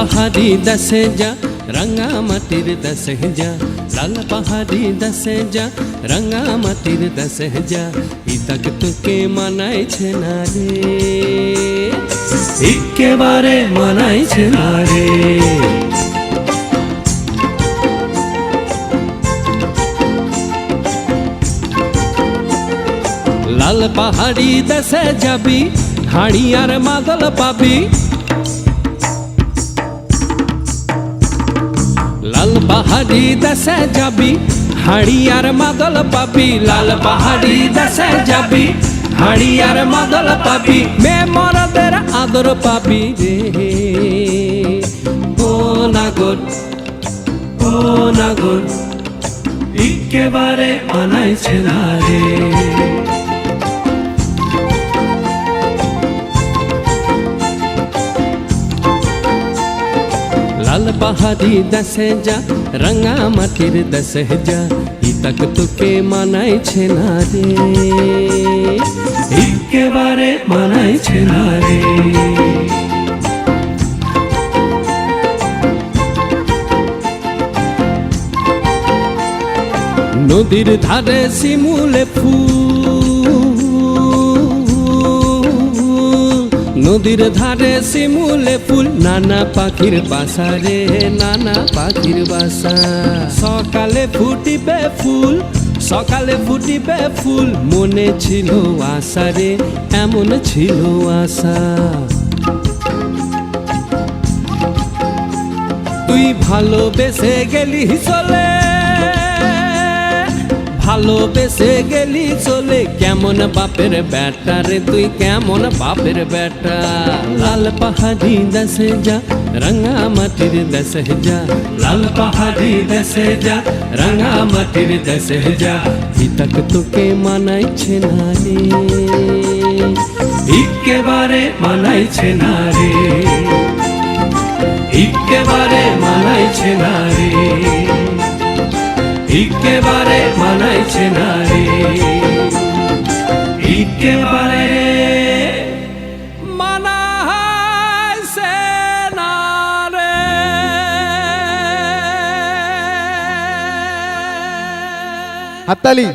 পাহাড়ি দেশে যা রাঙা মাটির দেশে যা, লাল পাহাড়ি দেশে যা রাঙা মাটির দেশে যা, ইতাক তোকে মানাইছে না রে, একেবারে মানাইছে না রে। লাল পাহাড়ি দেশে যাবি হাড়ি আর মাদল পাবি, লাল পাহাড়ি দেশে যাবি হাড়ি আর মাদল পাবি, লাল পাহাড়ি দেশে যাবি হাড়ি আর মাদল পাবি, মে মরদের আদর পাবি রে, ও নাগর ও নাগর একেবারে মানাইছে না রে। লাল পাহাড়ি দেশে যা রাঙা মাটির দেশে যা, ইতাক তোকে মানাইছে না রে, একেবারে মানাইছে না রে। নদীর ধারে শিমুলে ফুল, নদীর ধারে শিমুলে ফুল, নানা পাখির বাসা রে, নানা পাখির বাসা। সকালে ফুটিবে ফুল, সকালে ফুটিবে ফুল, মনে ছিল আশা রে, এমন ছিল আশা। তুই ভালোবেসে গেলি চলে, ভালোবেসে গেলি চলে, কেমন বাপের বেটা রে তুই, কেমন বাপের বেটা। লাল পাহাড়ি দেশে যা রাঙা মাটির দেশে যা, লাল পাহাড়ি দেশে যা রাঙা মাটির দেশে যা, ইতাক তোকে মানাইছে না রে, একেবারে মানাইছে না রে, একেবারে মানাইছে না রে, একেবারে মানাইছে না রে, একেবারে মানাইছে না রে। হাততালি।